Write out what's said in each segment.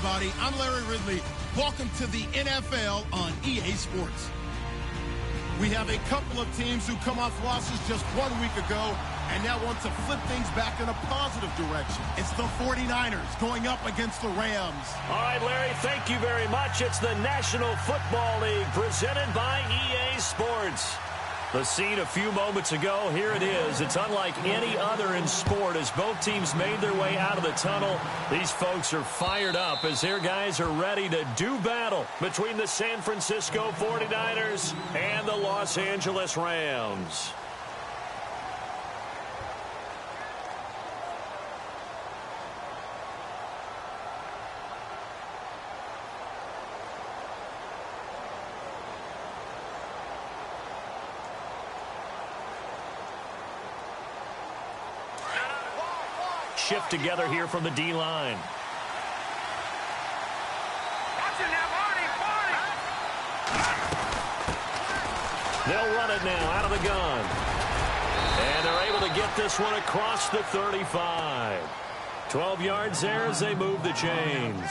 everybody. I'm Larry Ridley. Welcome to the NFL on EA Sports. We have a couple of teams who come off losses just 1 week ago and now want to flip things back in a positive direction. It's the 49ers going up against the Rams. All right, Larry, thank you very much. It's the National Football League presented by EA Sports. The scene a few moments ago, here it is. It's unlike any other in sport as both teams made their way out of the tunnel. These folks are fired up as their guys are ready to do battle between the San Francisco 49ers and the Los Angeles Rams. Shift together here from the D-line. They'll run it now out of the gun. And they're able to get this one across the 35. 12 yards there as they move the chains.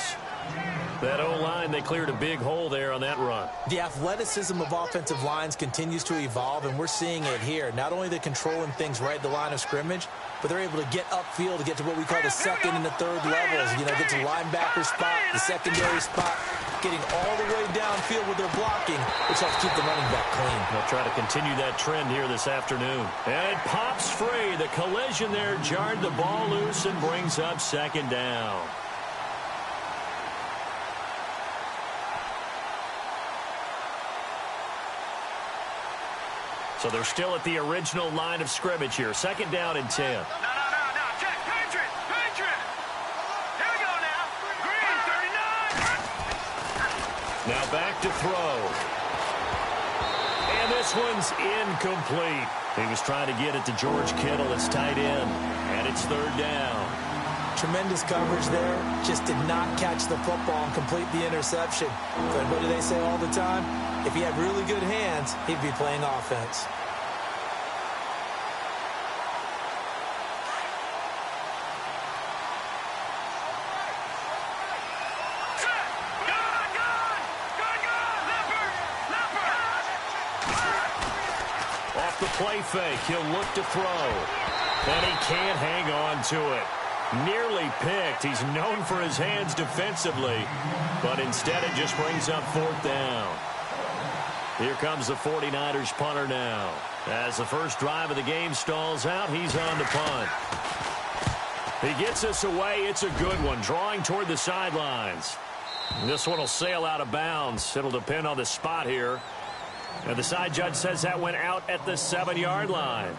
That O-line, they cleared a big hole there on that run. The athleticism of offensive lines continues to evolve, and we're seeing it here. Not only they're controlling things right at the line of scrimmage, but they're able to get upfield to get to what we call the second and the third levels. You know, get to linebacker spot, the secondary spot, getting all the way downfield with their blocking, which helps keep the running back clean. They'll try to continue that trend here this afternoon. And it pops free. The collision there jarred the ball loose and brings up second down. So they're still at the original line of scrimmage here. Second down and 10. No. Check. Patriot. Here we go now. Green, 39. Now back to throw. And this one's incomplete. He was trying to get it to George Kittle. It's tight end. And it's third down. Tremendous coverage there. Just did not catch the football and complete the interception. But what do they say all the time? If he had really good hands, he'd be playing offense. Off the play fake, he'll look to throw. And he can't hang on to it. Nearly picked. He's known for his hands defensively, but instead it just brings up fourth down. Here comes the 49ers punter now. As the first drive of the game stalls out, he's on to punt. He gets us away. It's a good one, drawing toward the sidelines. This one will sail out of bounds. It'll depend on the spot here. And the side judge says that went out at the 7-yard line.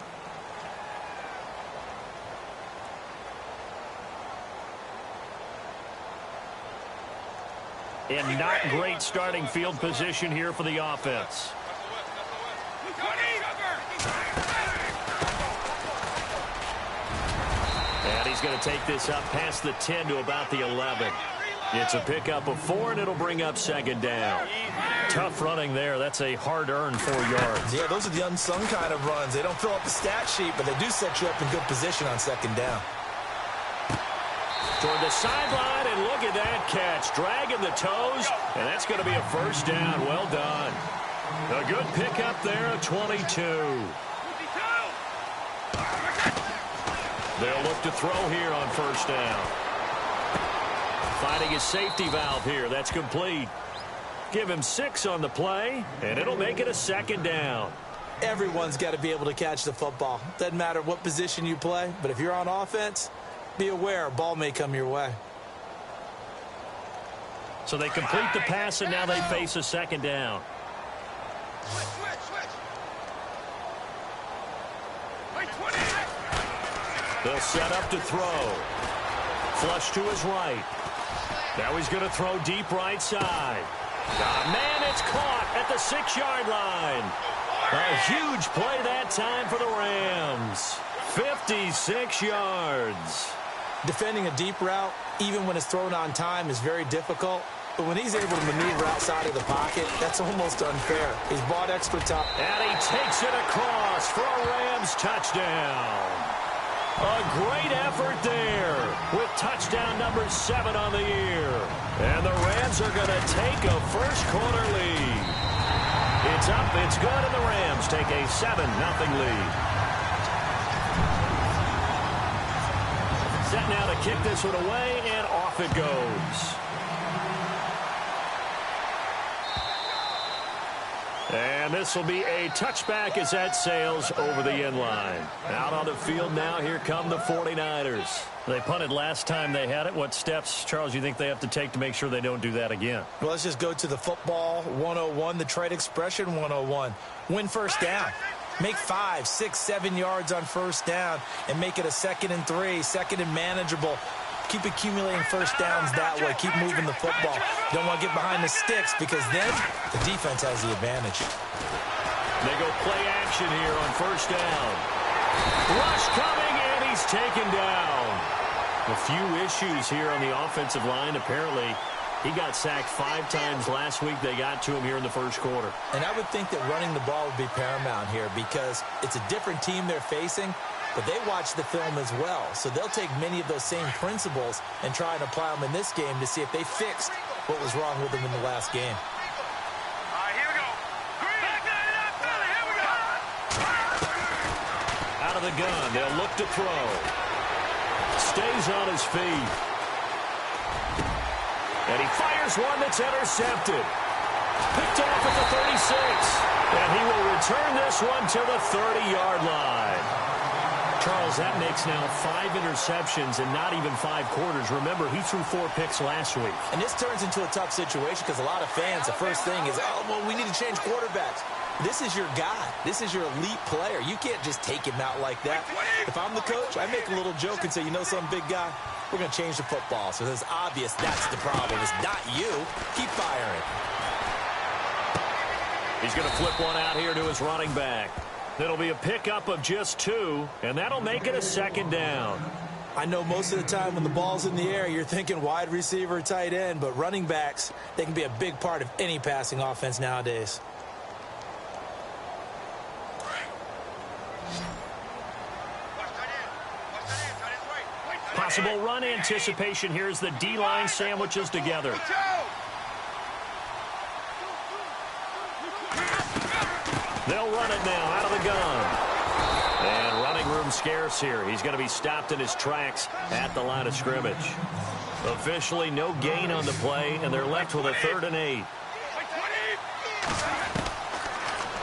And not great starting field position here for the offense. And he's going to take this up past the 10 to about the 11. It's a pickup of 4, and it'll bring up second down. Tough running there. That's a hard-earned 4 yards. Yeah, those are the unsung kind of runs. They don't fill up the stat sheet, but they do set you up in good position on second down. Toward the sideline, and look at that catch. Dragging the toes, and that's going to be a first down. Well done. A good pickup there, a 22. They'll look to throw here on first down. Finding his safety valve here. That's complete. Give him 6 on the play, and it'll make it a second down. Everyone's got to be able to catch the football. Doesn't matter what position you play, but if you're on offense, be aware a ball may come your way. So they complete the pass, and now they face a second down. They'll set up to throw. Flush to his right. Now he's going to throw deep right side. Man, it's caught at the 6-yard line. A huge play that time for the Rams. 56 yards. Defending a deep route, even when it's thrown on time, is very difficult. But when he's able to maneuver outside of the pocket, that's almost unfair. He's bought extra time. And he takes it across for a Rams touchdown. A great effort there with touchdown number 7 on the year. And the Rams are going to take a first-quarter lead. It's up, it's good, and the Rams take a 7-0 lead. Set now to kick this one away, and off it goes. And this will be a touchback as that sails over the end line. Out on the field now, here come the 49ers. They punted last time they had it. What steps, Charles, you think they have to take to make sure they don't do that again? Well, let's just go to the football 101, the trade expression 101. Win first down. Make 5, 6, 7 yards on first down and make it a 2nd and 3, 2nd and manageable. Keep accumulating first downs that way. Keep moving the football. Don't want to get behind the sticks because then the defense has the advantage. They go play action here on first down. Rush coming, and he's taken down. A few issues here on the offensive line. Apparently, he got sacked 5 times last week. They got to him here in the first quarter. And I would think that running the ball would be paramount here because it's a different team they're facing, but they watch the film as well. So they'll take many of those same principles and try and apply them in this game to see if they fixed what was wrong with them in the last game. All right, here we go. Back that up, Philly. Here we go. Out of the gun, they'll look to throw. Stays on his feet. And he fires one that's intercepted. Picked off at the 36. And he will return this one to the 30-yard line. Charles, that makes now 5 interceptions and not even 5 quarters. Remember, he threw 4 picks last week. And this turns into a tough situation because a lot of fans, the first thing is, oh, well, we need to change quarterbacks. This is your guy. This is your elite player. You can't just take him out like that. If I'm the coach, I make a little joke and say, you know something, big guy? We're going to change the football. So it's obvious that's the problem. It's not you. Keep firing. He's going to flip one out here to his running back. It'll be a pickup of just 2, and that'll make it a 2nd down. I know most of the time when the ball's in the air, you're thinking wide receiver, tight end, but running backs, they can be a big part of any passing offense nowadays. Possible run anticipation here as the D-line sandwiches together. They'll run it now out of the gun. And running room scarce here. He's going to be stopped in his tracks at the line of scrimmage. Officially no gain on the play, and they're left with a 3rd and 8.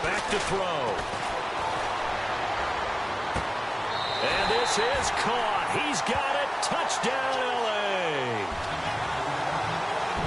Back to throw. And this is caught. He's got it. Touchdown, L.A.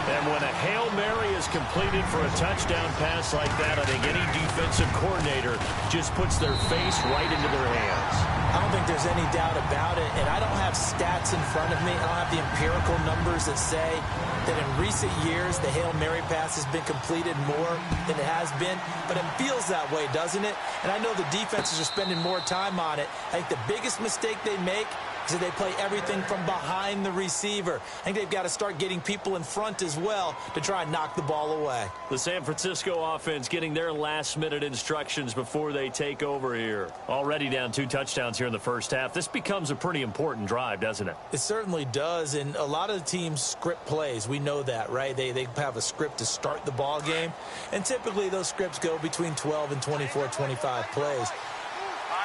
And when a Hail Mary is completed for a touchdown pass like that, I think any defensive coordinator just puts their face right into their hands. I don't think there's any doubt about it, and I don't have stats in front of me. I don't have the empirical numbers that say that in recent years the Hail Mary pass has been completed more than it has been, but it feels that way, doesn't it? And I know the defenses are spending more time on it. I think the biggest mistake they make is that they play everything from behind the receiver. I think they've got to start getting people in front as well to try and knock the ball away. The San Francisco offense getting their last-minute instructions before they take over here. Already down 2 touchdowns here in the first half. This becomes a pretty important drive, doesn't it? It certainly does, and a lot of the teams script plays. We know that, right? They have a script to start the ball game, and typically those scripts go between 12 and 24, 25 plays.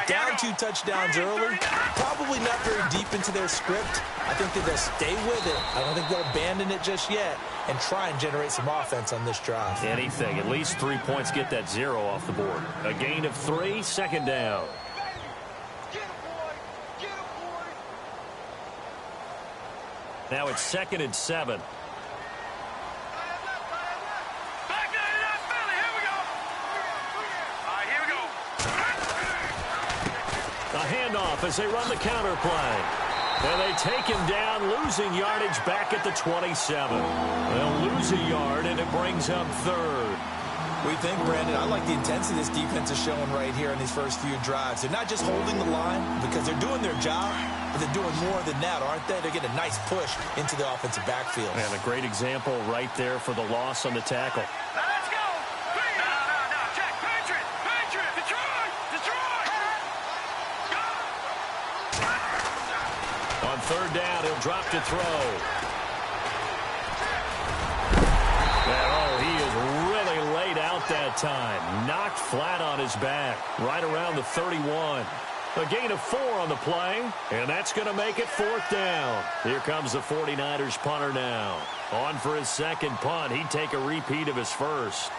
Down 2 touchdowns early, probably not very deep into their script. I think that they'll stay with it. I don't think they'll abandon it just yet and try and generate some offense on this drive. Anything. At least 3 points, get that 0 off the board. A gain of 3, 2nd down. Now it's 2nd and 7. Handoff as they run the counter play. And they take him down, losing yardage back at the 27. They'll lose a yard, and it brings up 3rd. We think, Brandon, I like the intensity this defense is showing right here in these first few drives. They're not just holding the line because they're doing their job, but they're doing more than that, aren't they? They're getting a nice push into the offensive backfield. And a great example right there for the loss on the tackle. Let's go. No. Check. Patriot. Detroit. third down. He'll drop to throw. And, he is really laid out that time. Knocked flat on his back. Right around the 31. A gain of 4 on the play, and that's going to make it 4th down. Here comes the 49ers punter now. On for his second punt. He'd take a repeat of his first.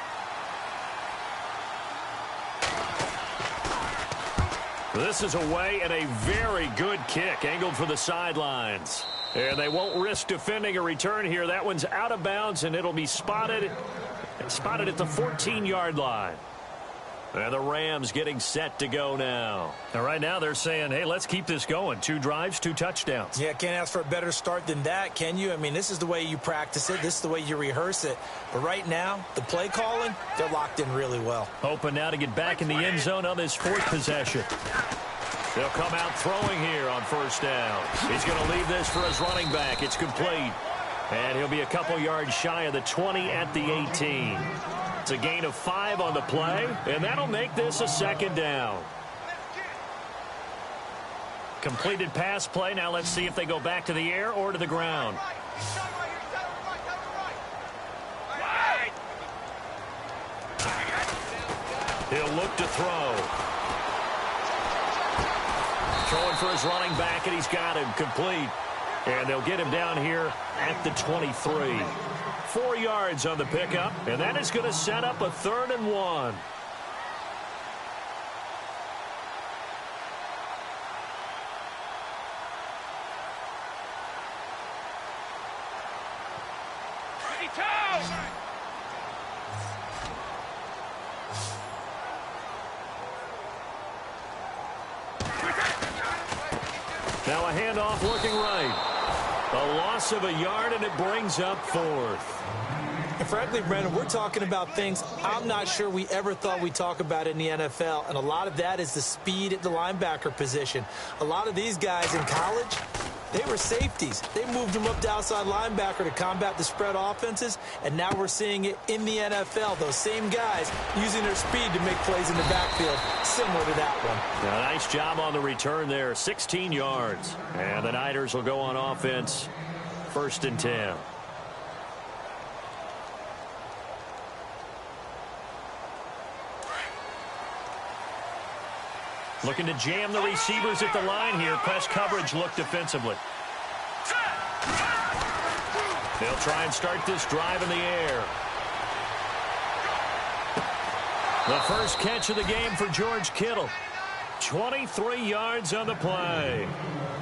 This is away and a very good kick, angled for the sidelines. And they won't risk defending a return here. That one's out of bounds, and it'll be spotted at the 14-yard line. And the Rams getting set to go now. And right now they're saying, hey, let's keep this going. 2 drives, 2 touchdowns. Yeah, can't ask for a better start than that, can you? I mean, this is the way you practice it. This is the way you rehearse it. But right now, the play calling, they're locked in really well. Hoping now to get back in the end zone on this 4th possession. They'll come out throwing here on 1st down. He's going to leave this for his running back. It's complete. And he'll be a couple yards shy of the 20 at the 18. It's a gain of 5 on the play, and that'll make this a 2nd down. Completed pass play. Now let's see if they go back to the air or to the ground. He'll look to throw. Throwing for his running back, and he's got him complete. And they'll get him down here at the 23. 4 yards on the pickup, and that is going to set up a 3rd and 1. Now a handoff looking right. A loss of a yard, and it brings up 4th. And frankly, Brendan, we're talking about things I'm not sure we ever thought we'd talk about in the NFL, and a lot of that is the speed at the linebacker position. A lot of these guys in college, they were safeties. They moved them up to outside linebacker to combat the spread offenses, and now we're seeing it in the NFL. Those same guys using their speed to make plays in the backfield, similar to that one. Now, nice job on the return there, 16 yards. And the Niners will go on offense, 1st and 10. Looking to jam the receivers at the line here. Press coverage look defensively. They'll try and start this drive in the air. The first catch of the game for George Kittle. 23 yards on the play.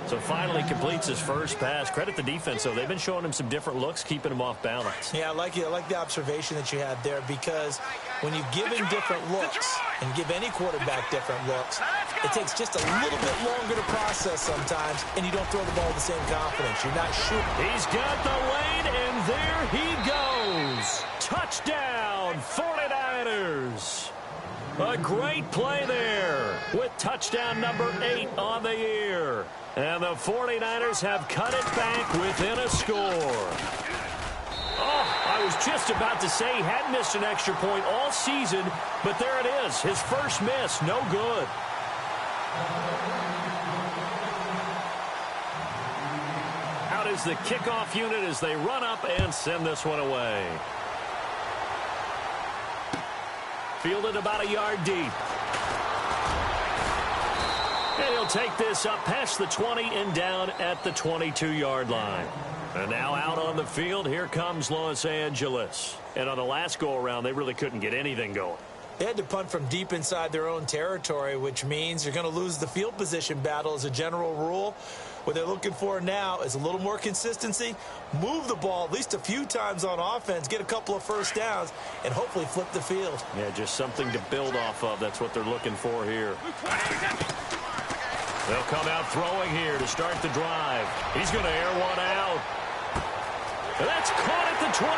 So finally completes his first pass. Credit the defense, though. They've been showing him some different looks, keeping him off balance. Yeah, I like it. I like the observation that you had there, because when you give him different looks and give any quarterback different looks, it takes just a little bit longer to process sometimes, and you don't throw the ball with the same confidence. You're not shooting. He's got the lane, and there he goes. Touchdown, 49ers. A great play there with touchdown number 8 on the year. And the 49ers have cut it back within a score. Oh, I was just about to say he hadn't missed an extra point all season, but there it is. His first miss, no good. Out is the kickoff unit as they run up and send this one away. Fielded about a yard deep. And he'll take this up past the 20 and down at the 22-yard line. And now out on the field, here comes Los Angeles. And on the last go-around, they really couldn't get anything going. They had to punt from deep inside their own territory, which means you're going to lose the field position battle as a general rule. What they're looking for now is a little more consistency, move the ball at least a few times on offense, get a couple of first downs, and hopefully flip the field. Yeah, just something to build off of. That's what they're looking for here. They'll come out throwing here to start the drive. He's going to air one out. And that's caught at the 25.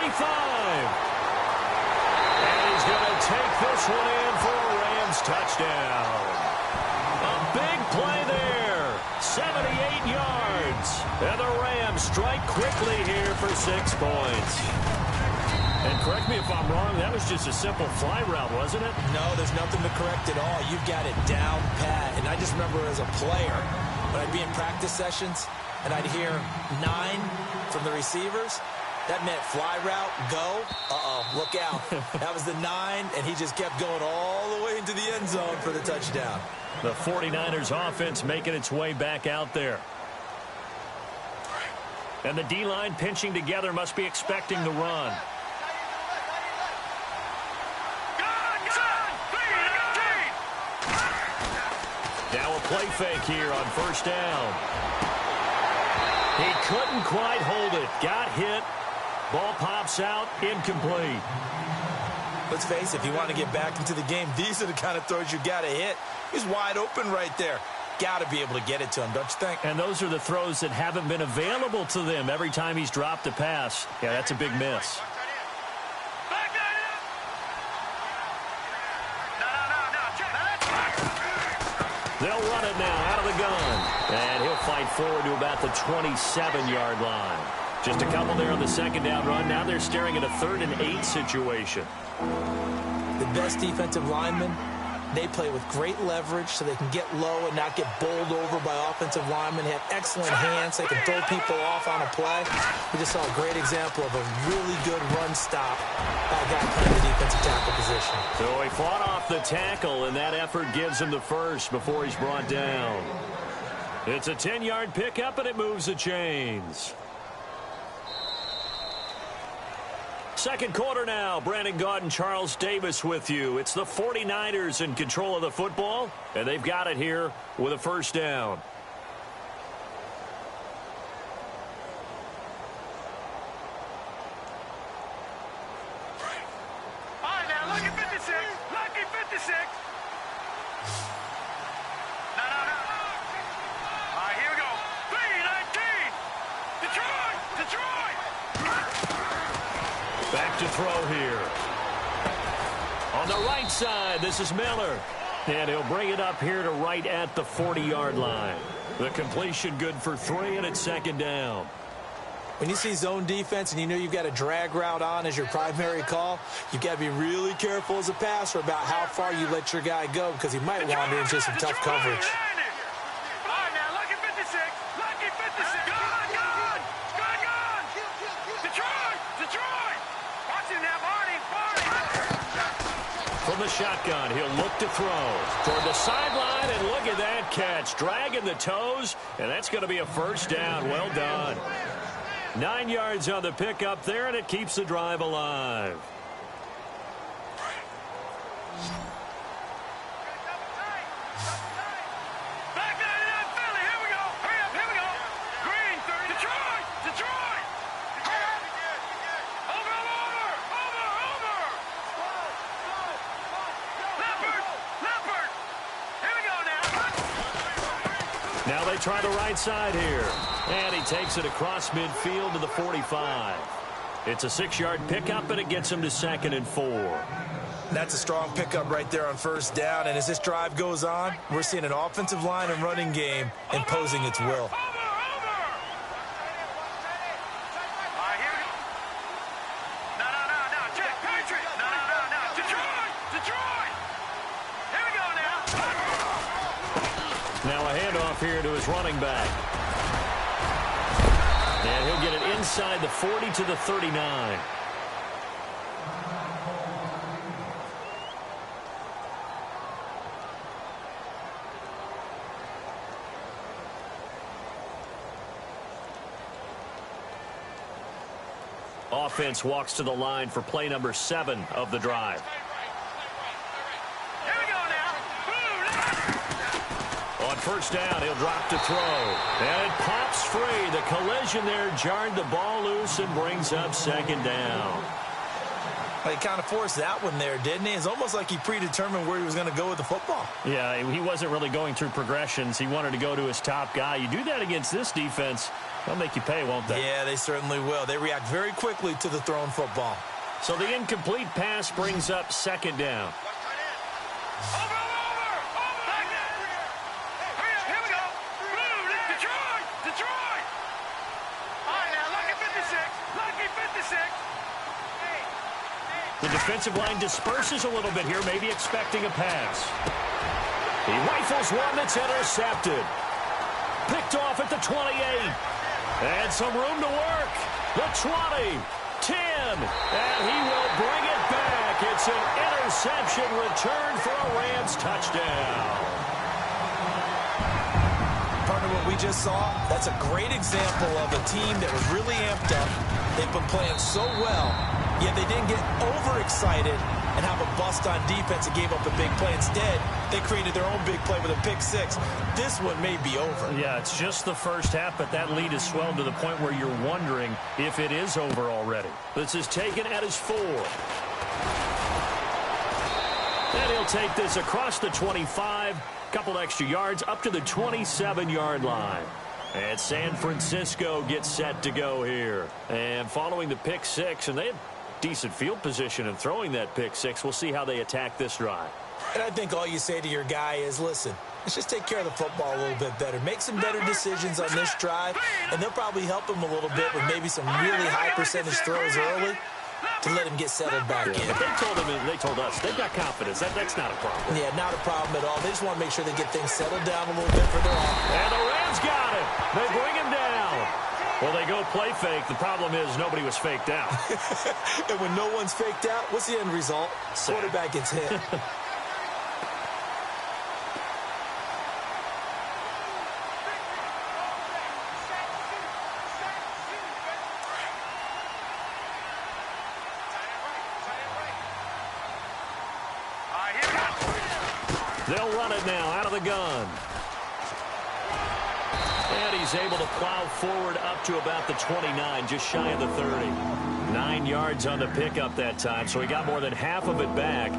And he's going to take this one in for a Rams touchdown. A big play there. 78 yards. And the Rams strike quickly here for 6 points. And correct me if I'm wrong, that was just a simple fly route, wasn't it? No, there's nothing to correct at all. You've got it down pat. And I just remember as a player, when I'd be in practice sessions, and I'd hear 9 from the receivers, that meant fly route, go. Look out. That was the 9, and he just kept going all the way into the end zone for the touchdown. The 49ers offense making its way back out there. And the D-line pinching together, must be expecting the run. Now a play fake here on first down. He couldn't quite hold it. Got hit. Ball pops out. Incomplete. Let's face it, if you want to get back into the game, these are the kind of throws you got to hit. He's wide open right there. Got to be able to get it to him, don't you think? And those are the throws that haven't been available to them every time he's dropped a pass. Yeah, that's a big miss. They'll run it now out of the gun. And he'll fight forward to about the 27-yard line. Just a couple there on the second down run. Now they're staring at a 3rd and 8 situation. The best defensive linemen, they play with great leverage so they can get low and not get bowled over by offensive linemen. They have excellent hands. They can throw people off on a play. We just saw a great example of a really good run stop by a guy playing the defensive tackle position. So he fought off the tackle, and that effort gives him the first before he's brought down. It's a 10-yard pickup, and it moves the chains. Second quarter now. Brandon Gaud and Charles Davis with you. It's the 49ers in control of the football, and they've got it here with a first down. All right, now, lucky 56. Lucky 56. No. All right, here we go. 3-19. Detroit. Back to throw here. On the right side, this is Miller. And he'll bring it up here to right at the 40-yard line. The completion good for 3, and it's second down. When you see zone defense and you know you've got a drag route on as your primary call, you've got to be really careful as a passer about how far you let your guy go because he might wander into some tough coverage. All right, now, lucky 56. Lucky 56. Gone. Detroit. Watch him now, Barney. From the shotgun, he'll look to throw toward the sideline, and look at that catch. Dragging the toes, and that's going to be a first down. Well done. 9 yards on the pickup there, and it keeps the drive alive. Back 99, Philly. Here we go. Hurry up, here we go. Green, 30. Detroit. Over. Leopard. Here we go now. Now they try the right side here. And he takes it across midfield to the 45. It's a 6-yard pickup, and it gets him to 2nd and 4. That's a strong pickup right there on first down. And as this drive goes on, we're seeing an offensive line and running game imposing its will. Over. All right, here we go. No. Check. Patriot. No. Detroit. Here we go now. Now a handoff here to his running back. And he'll get it inside the 40 to the 39. Offense walks to the line for play number 7 of the drive. Here we go now. On first down, he'll drop to throw. And it pops free. The collision there jarred the ball loose and brings up second down. Well, he kind of forced that one there, didn't he? It's almost like he predetermined where he was going to go with the football. Yeah, he wasn't really going through progressions. He wanted to go to his top guy. You do that against this defense, they'll make you pay, won't they? Yeah, they certainly will. They react very quickly to the thrown football. So the incomplete pass brings up second down. Over. Hurry up, here we go. Detroit. All right, now, lucky 56. The defensive line disperses a little bit here, maybe expecting a pass. He rifles one that's intercepted. Picked off at the 28. And some room to work. The 20. 10. And he will bring it back. It's an interception return for a Rams touchdown. Partner, what we just saw, that's a great example of a team that was really amped up. They've been playing so well, yet they didn't get overexcited and have a bust on defense and gave up a big play. Instead, they created their own big play with a pick six. This one may be over. Yeah, it's just the first half, but that lead has swelled to the point where you're wondering if it is over already. This is taken at his 4. And he'll take this across the 25, couple extra yards up to the 27-yard line. And San Francisco gets set to go here. And following the pick six, and they have decent field position in throwing that pick six. We'll see how they attack this drive. And I think all you say to your guy is, listen, let's just take care of the football a little bit better. Make some better decisions on this drive, and they'll probably help him a little bit with maybe some really high percentage throws early to let him get settled back in. But they told us they've got confidence. That's not a problem. Yeah, not a problem at all. They just want to make sure they get things settled down a little bit for their offense. And the Rams got him. They bring him down. Well, they go play fake. The problem is nobody was faked out. And when no one's faked out, what's the end result? Quarterback gets hit. They'll run it now out of the gun. And he's able to plow forward up to about the 29, just shy of the 30. 9 yards on the pickup that time, so he got more than half of it back,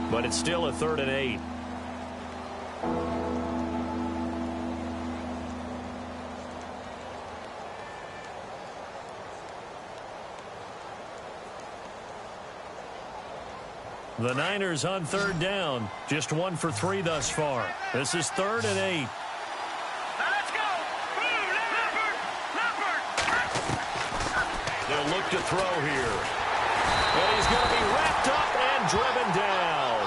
but it's still a 3rd and 8. The Niners on 3rd down. Just 1 for 3 thus far. This is 3rd and 8. Let's go! They'll look to throw here. And he's going to be wrapped up and driven down.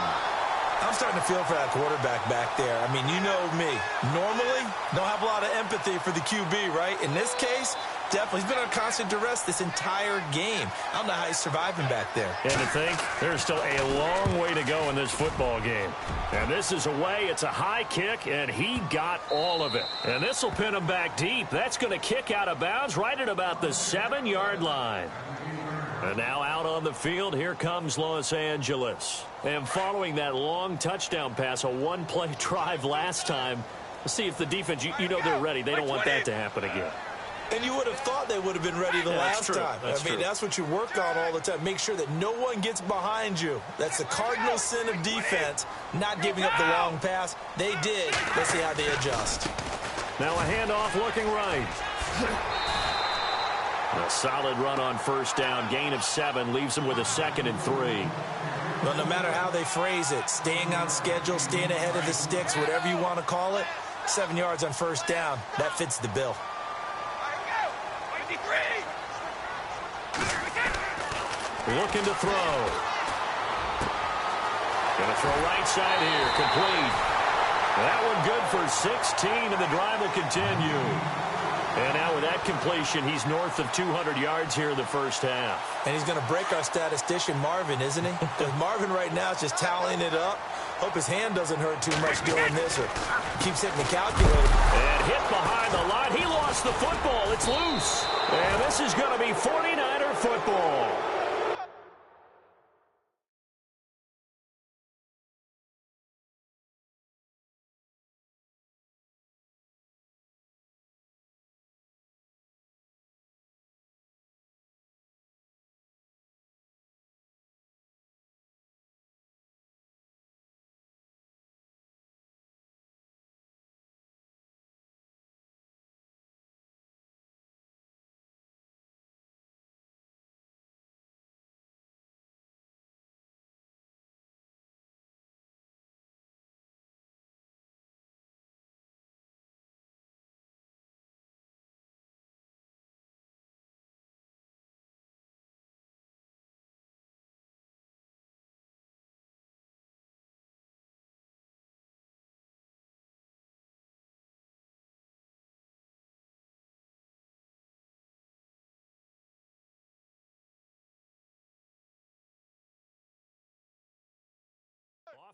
I'm starting to feel for that quarterback back there. I mean, you know me. Normally, don't have a lot of empathy for the QB, right? In this case, definitely. He's been on constant duress this entire game. I don't know how he's surviving back there. And to think, there's still a long way to go in this football game. And this is away. It's a high kick, and he got all of it. And this will pin him back deep. That's going to kick out of bounds right at about the 7-yard line. And now out on the field, here comes Los Angeles. And following that long touchdown pass, a one-play drive last time, let's see if the defense, you know they're ready. They don't want that to happen again. And you would have thought they would have been ready the last time. That's what you work on all the time. Make sure that no one gets behind you. That's the cardinal sin of defense, not giving up the long pass. They did. Let's see how they adjust. Now a handoff looking right. A solid run on 1st down. Gain of 7 leaves him with a 2nd and 3. Well, no matter how they phrase it, staying on schedule, staying ahead of the sticks, whatever you want to call it, 7 yards on 1st down, that fits the bill. Looking to throw. Going to throw right side here. Complete. That one good for 16, and the drive will continue. And now with that completion, he's north of 200 yards here in the 1st half. And he's going to break our statistician, Marvin, isn't he? Because Marvin right now is just tallying it up. Hope his hand doesn't hurt too much doing this or keeps hitting the calculator. And hit behind the line. He lost the football. It's loose. And this is going to be 49er football.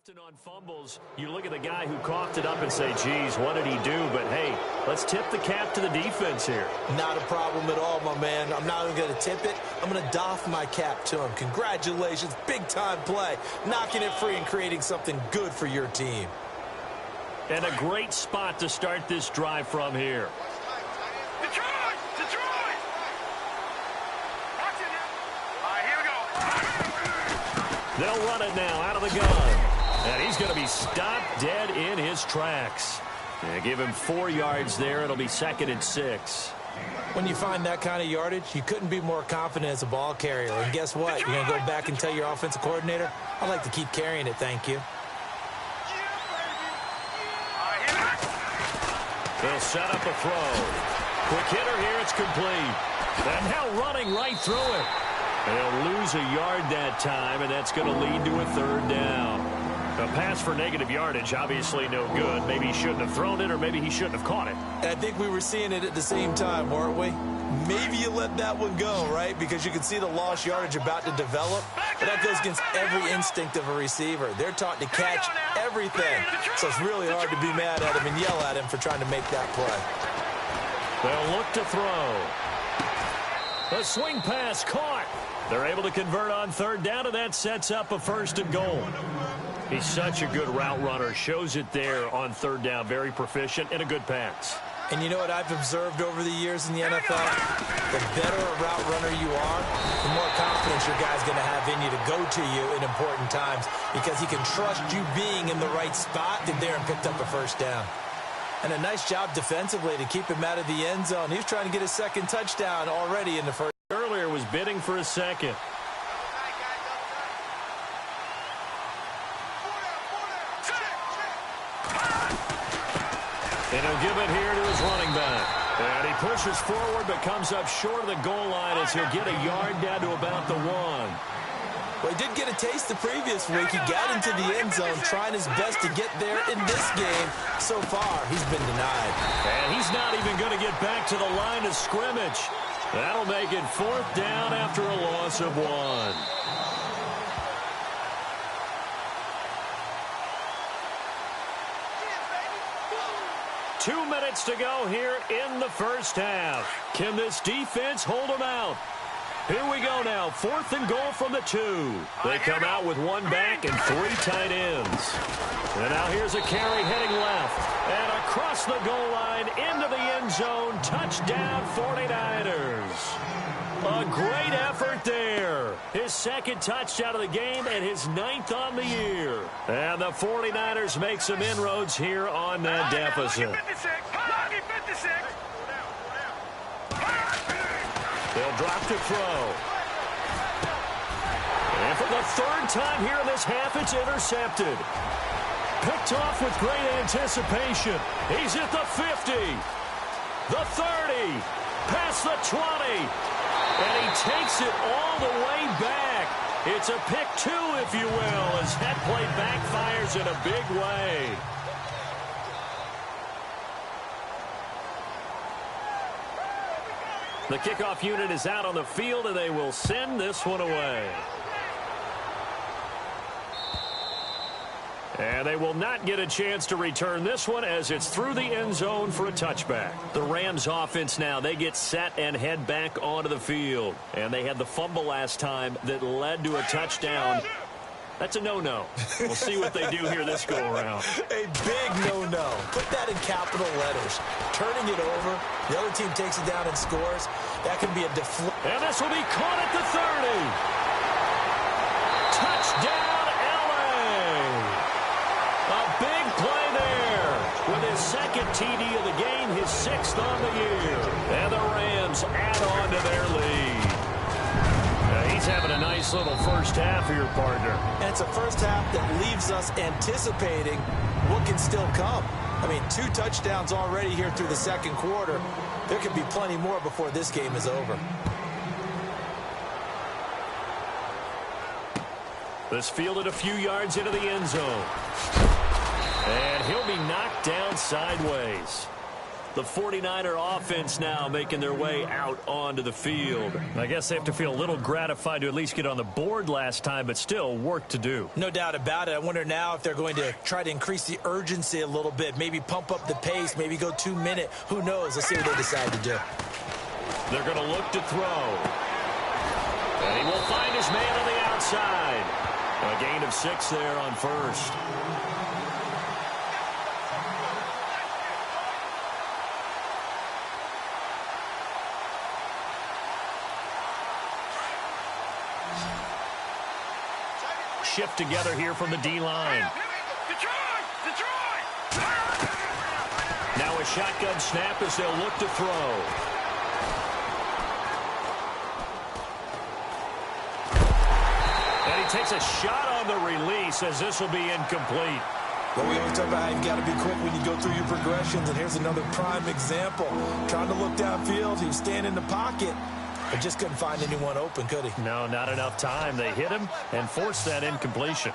Often on fumbles, you look at the guy who coughed it up and say, geez, what did he do? But, hey, let's tip the cap to the defense here. Not a problem at all, my man. I'm not even going to tip it. I'm going to doff my cap to him. Congratulations, big-time play. Knocking it free and creating something good for your team. And a great spot to start this drive from here. Detroit! Detroit! Watch it now. All right, here we go. They'll run it now out of the gun. And he's going to be stopped dead in his tracks. And give him 4 yards there. It'll be 2nd and 6. When you find that kind of yardage, you couldn't be more confident as a ball carrier. And guess what? You're going to go back and tell your offensive coordinator, I'd like to keep carrying it, thank you. They'll set up a throw. Quick hitter here, it's complete. And now running right through it. They'll lose a yard that time, and that's going to lead to a 3rd down. A pass for negative yardage, obviously no good. Maybe he shouldn't have thrown it, or maybe he shouldn't have caught it. I think we were seeing it at the same time, weren't we? Maybe you let that one go, right? Because you can see the lost yardage about to develop. But that goes against every instinct of a receiver. They're taught to catch everything. So it's really hard to be mad at him and yell at him for trying to make that play. They'll look to throw. A swing pass caught. They're able to convert on 3rd down, and that sets up a 1st and goal. He's such a good route runner. Shows it there on 3rd down. Very proficient and a good pass. And you know what I've observed over the years in the NFL? The better a route runner you are, the more confidence your guy's going to have in you to go to you in important times because he can trust you being in the right spot. Get there and picked up a 1st down. And a nice job defensively to keep him out of the end zone. He was trying to get his 2nd touchdown already in the 1st. Earlier was bidding for a 2nd. And he'll give it here to his running back. And he pushes forward but comes up short of the goal line as he'll get a yard down to about the 1. Well, he did get a taste the previous week. He got into the end zone trying his best to get there in this game. So far, he's been denied. And he's not even going to get back to the line of scrimmage. That'll make it 4th down after a loss of 1. Two minutes to go here in the 1st half. Can this defense hold them out? Here we go now. 4th and goal from the 2. They come out with 1 back and 3 tight ends. And now here's a carry heading left. And across the goal line into the end zone. Touchdown 49ers. A great effort there. His 2nd touchdown of the game and his 9th on the year. And the 49ers make some inroads here on that deficit. They'll drop to throw. And for the 3rd time here in this half, it's intercepted. Picked off with great anticipation. He's at the 50, the 30, past the 20. And he takes it all the way back. It's a pick 2, if you will, as that play backfires in a big way. The kickoff unit is out on the field, and they will send this one away. And they will not get a chance to return this one as it's through the end zone for a touchback. The Rams offense now, they get set and head back onto the field. And they had the fumble last time that led to a touchdown. That's a no-no. We'll see what they do here this go-around. A big no-no. Put that in capital letters. Turning it over, the other team takes it down and scores. That can be a deflection. And this will be caught at the 30. Touchdown, L.A. A big play there with his 2nd TD of the game, his 6th on the year. And the Rams add on to their lead. He's having a nice little 1st half here, partner. And it's a 1st half that leaves us anticipating what can still come. I mean, 2 touchdowns already here through the 2nd quarter. There could be plenty more before this game is over. This fielded a few yards into the end zone. And he'll be knocked down sideways. The 49er offense now making their way out onto the field. I guess they have to feel a little gratified to at least get on the board last time, but still work to do. No doubt about it. I wonder now if they're going to try to increase the urgency a little bit, maybe pump up the pace, maybe go 2 minute. Who knows? Let's see what they decide to do. They're going to look to throw. And he will find his man on the outside. A gain of 6 there on first. Shift together here from the D-line. Now a shotgun snap as they'll look to throw. And he takes a shot on the release as this will be incomplete. Well, we always talk about how you've got to be quick when you go through your progressions, and here's another prime example. Trying to look downfield, he was standing in the pocket, but just couldn't find anyone open, could he? No, not enough time. They hit him and forced that incompletion.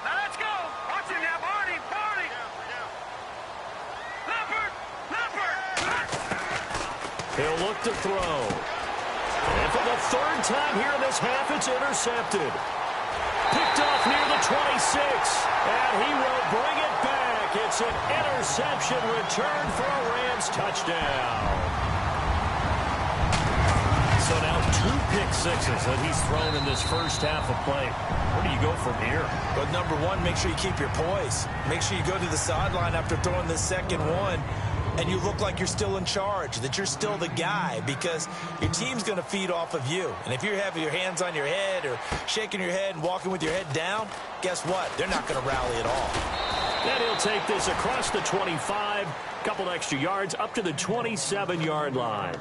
Now let's go. Watch him now, Barney. Leopard. He'll look to throw. And for the 3rd time here in this half, it's intercepted. Picked off near the 26. And he will bring it back. It's an interception return for a Rams touchdown. So now 2 pick sixes that he's thrown in this first half of play. Where do you go from here? But number one, make sure you keep your poise. Make sure you go to the sideline after throwing the second one, and you look like you're still in charge, that you're still the guy, because your team's going to feed off of you. And if you're having your hands on your head or shaking your head and walking with your head down, guess what? They're not going to rally at all. And he'll take this across the 25, couple extra yards, up to the 27-yard line.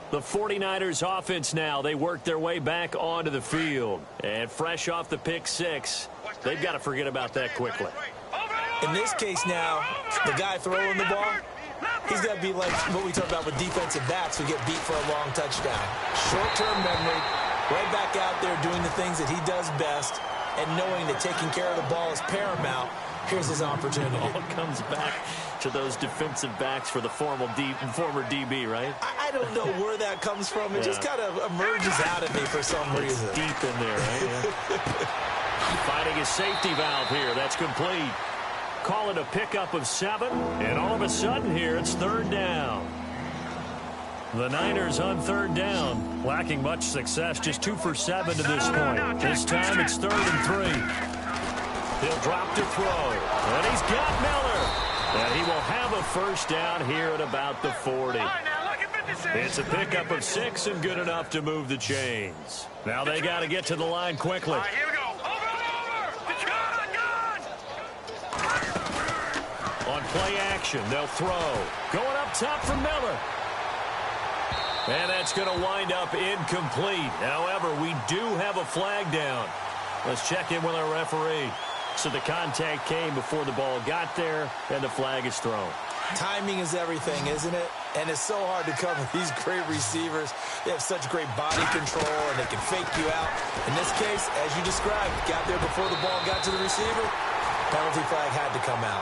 The 49ers offense now, they work their way back onto the field. And fresh off the pick 6, they've got to forget about that quickly. In this case now, the guy throwing the ball, he's got to be like what we talk about with defensive backs who get beat for a long touchdown. Short-term memory, right back out there doing the things that he does best, and knowing that taking care of the ball is paramount. Here's his opportunity. It all comes back to those defensive backs for the former DB, right? I don't know where that comes from. It just kind of emerges out of me for some reason. Deep in there, right? Yeah. Finding a safety valve here. That's complete. Call it a pickup of 7, and all of a sudden here, it's 3rd down. The Niners on 3rd down, lacking much success, just 2 for 7 to this point. This time it's 3rd and 3. He'll drop to throw, and he's got Miller. And he will have a first down here at about the 40. It's a pickup of 6 and good enough to move the chains. Now they got to get to the line quickly. All right, here we go. On play action, they'll throw. Going up top for Miller. And that's going to wind up incomplete. However, we do have a flag down. Let's check in with our referee. So the contact came before the ball got there, and the flag is thrown. Timing is everything, isn't it? And it's so hard to cover these great receivers. They have such great body control, and they can fake you out. In this case, as you described, got there before the ball got to the receiver. Penalty flag had to come out.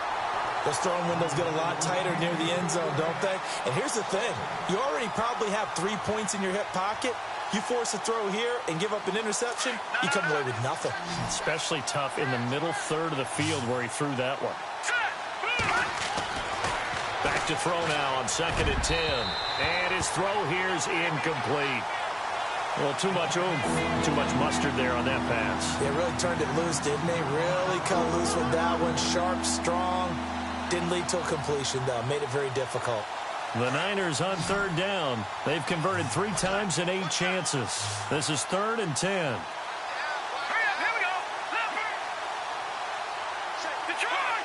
Those throwing windows get a lot tighter near the end zone, don't they? And here's the thing. You already probably have 3 points in your hip pocket. You force a throw here and give up an interception, you come away with nothing. Especially tough in the middle third of the field where he threw that one. Back to throw now on 2nd and 10. And his throw here is incomplete. Well, too much oomph, too much mustard there on that pass. They really turned it loose, didn't they? Really cut loose with that one. Sharp, strong. Didn't lead to a completion, though. Made it very difficult. The Niners on 3rd down. They've converted 3 times in 8 chances. This is 3rd and 10. Hurry up, here we go. Detroit!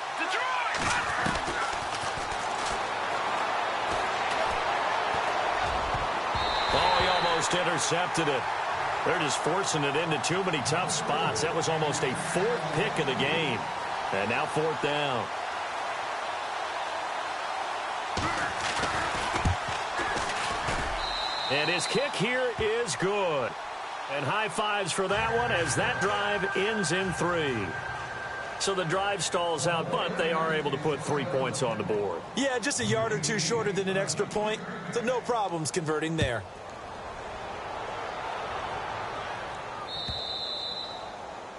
Oh, he almost intercepted it. They're just forcing it into too many tough spots. That was almost a 4th pick of the game. And now 4th down. And his kick here is good. And high fives for that one as that drive ends in 3. So the drive stalls out, but they are able to put 3 points on the board. Yeah, just a yard or two shorter than an extra point, so no problems converting there.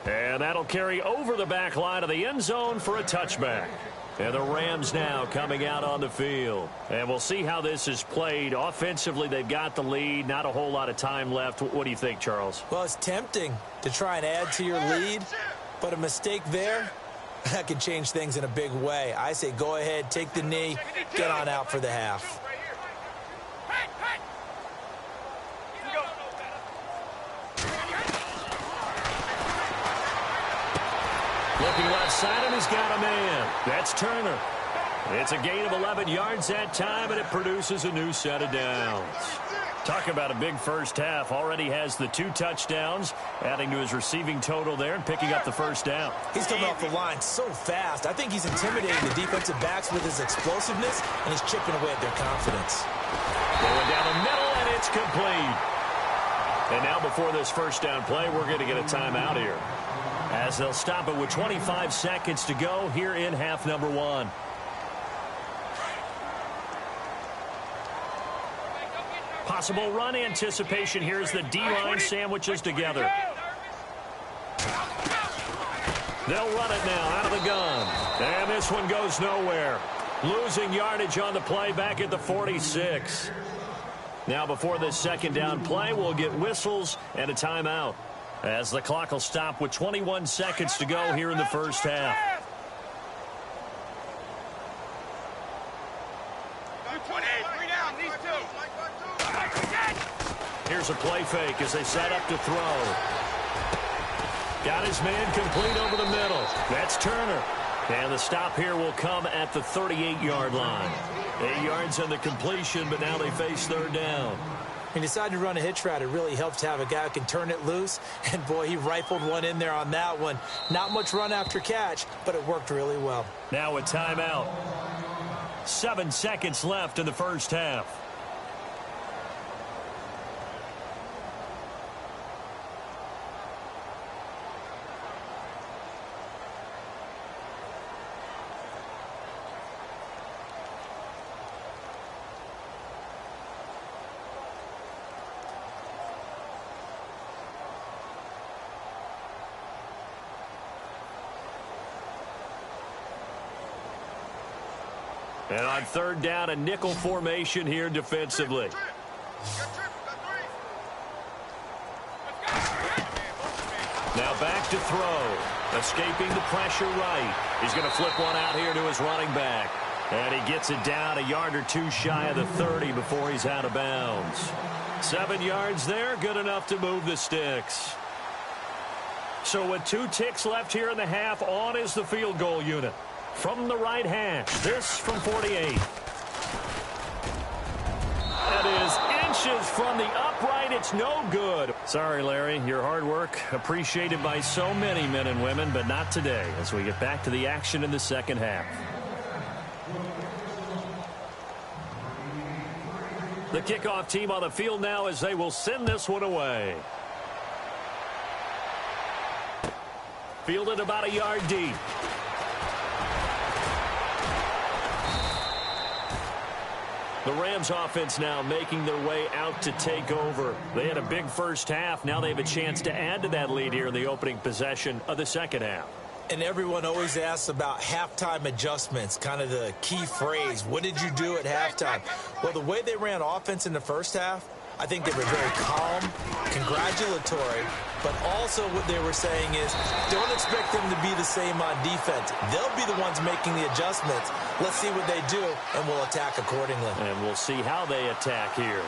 And that'll carry over the back line of the end zone for a touchback. And the Rams now coming out on the field. And we'll see how this is played. Offensively, they've got the lead. Not a whole lot of time left. What do you think, Charles? Well, it's tempting to try and add to your lead, but a mistake there, that could change things in a big way. I say go ahead, take the knee, get on out for the half. Looking left side, and he's got a man. That's Turner. It's a gain of 11 yards that time, and it produces a new set of downs. Talk about a big first half. Already has the 2 touchdowns, adding to his receiving total there and picking up the first down. He's coming off the line so fast. I think he's intimidating the defensive backs with his explosiveness, and he's chipping away at their confidence. Going down the middle, and it's complete. And now before this first down play, we're going to get a timeout here, as they'll stop it with 25 seconds to go here in half number 1. Possible run anticipation here as the D-line sandwiches together. They'll run it now out of the gun. And this one goes nowhere. Losing yardage on the play back at the 46. Now before this second down play, we'll get whistles and a timeout, as the clock will stop with 21 seconds to go here in the first half. Here's a play fake as they set up to throw. Got his man complete over the middle. That's Turner. And the stop here will come at the 38-yard line. 8 yards on the completion, but now they face third down. He decided to run a hitch route. It really helps to have a guy who can turn it loose. And, boy, he rifled one in there on that one. Not much run after catch, but it worked really well. Now a timeout. 7 seconds left in the first half. And on third down, a nickel formation here defensively. Now back to throw. Escaping the pressure right. He's going to flip one out here to his running back. And he gets it down a yard or two shy of the 30 before he's out of bounds. 7 yards there, good enough to move the sticks. So with 2 ticks left here in the half, on is the field goal unit. From the right hash, this from 48. That is inches from the upright. It's no good. Sorry, Larry. Your hard work appreciated by so many men and women, but not today as we get back to the action in the second half. The kickoff team on the field now as they will send this one away. Fielded about a yard deep. The Rams offense now making their way out to take over. They had a big first half. Now they have a chance to add to that lead here in the opening possession of the second half. And everyone always asks about halftime adjustments, kind of the key phrase. What did you do at halftime? Well, the way they ran offense in the first half, I think they were very calm, congratulatory, but also what they were saying is don't expect them to be the same on defense. They'll be the ones making the adjustments. Let's see what they do, and we'll attack accordingly. And we'll see how they attack here.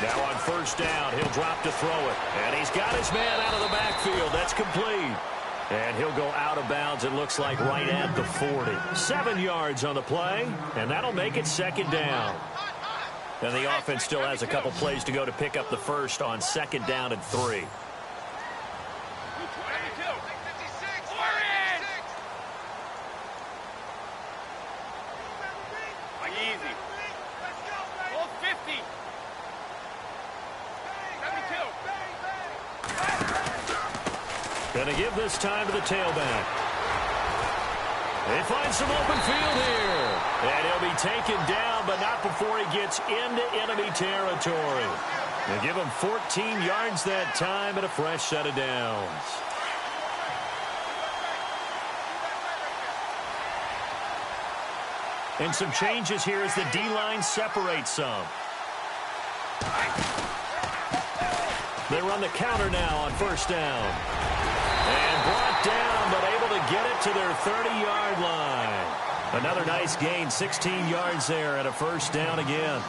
Now on first down, he'll drop to throw it. And he's got his man out of the backfield. That's complete. And he'll go out of bounds, it looks like, right at the 40. 7 yards on the play, and that'll make it second down. And the offense still has a couple plays to go to pick up the first on 2nd down and 3. Easy. All 50. 72. Going to give this time to the tailback. They find some open field here. And he'll be taken down, but not before he gets into enemy territory. They give him 14 yards that time and a fresh set of downs. And some changes here as the D-line separates some. They run the counter now on 1st down. And brought down, but able to get it to their 30-yard line. Another nice gain, 16 yards there and a 1st down again.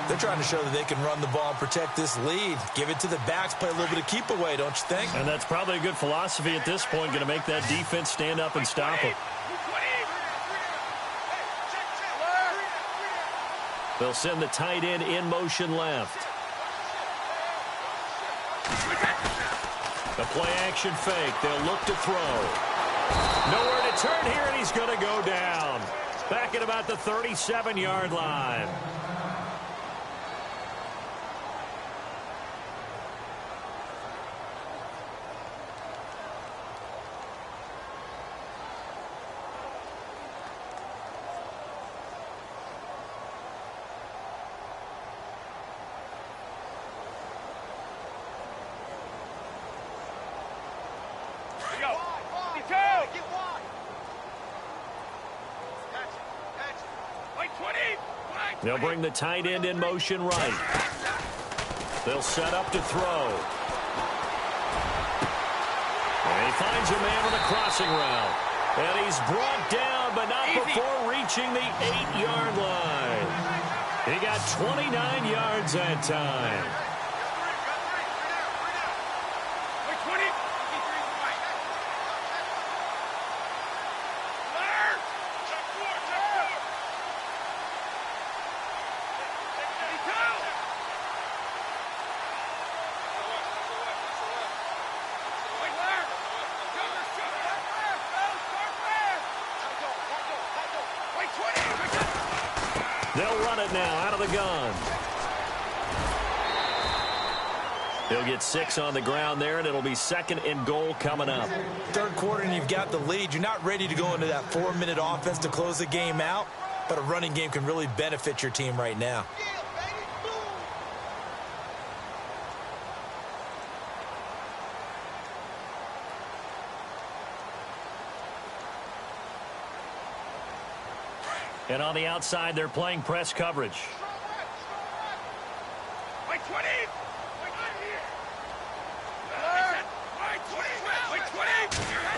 They're trying to show that they can run the ball and protect this lead. Give it to the backs, play a little bit of keep away, don't you think? And that's probably a good philosophy at this point, going to make that defense stand up and stop them. They'll send the tight end in motion left. The play action fake. They'll look to throw. Nowhere to turn here, and he's going to go down. Back at about the 37-yard line. They'll bring the tight end in motion right. They'll set up to throw. And he finds a man on a crossing route. And he's brought down, but not before reaching the 8-yard line. He got 29 yards that time. They'll run it now out of the gun. He'll get 6 on the ground there, and it'll be 2nd and goal coming up. 3rd quarter, and you've got the lead. You're not ready to go into that 4-minute offense to close the game out, but a running game can really benefit your team right now. And on the outside, they're playing press coverage. Wait, 20.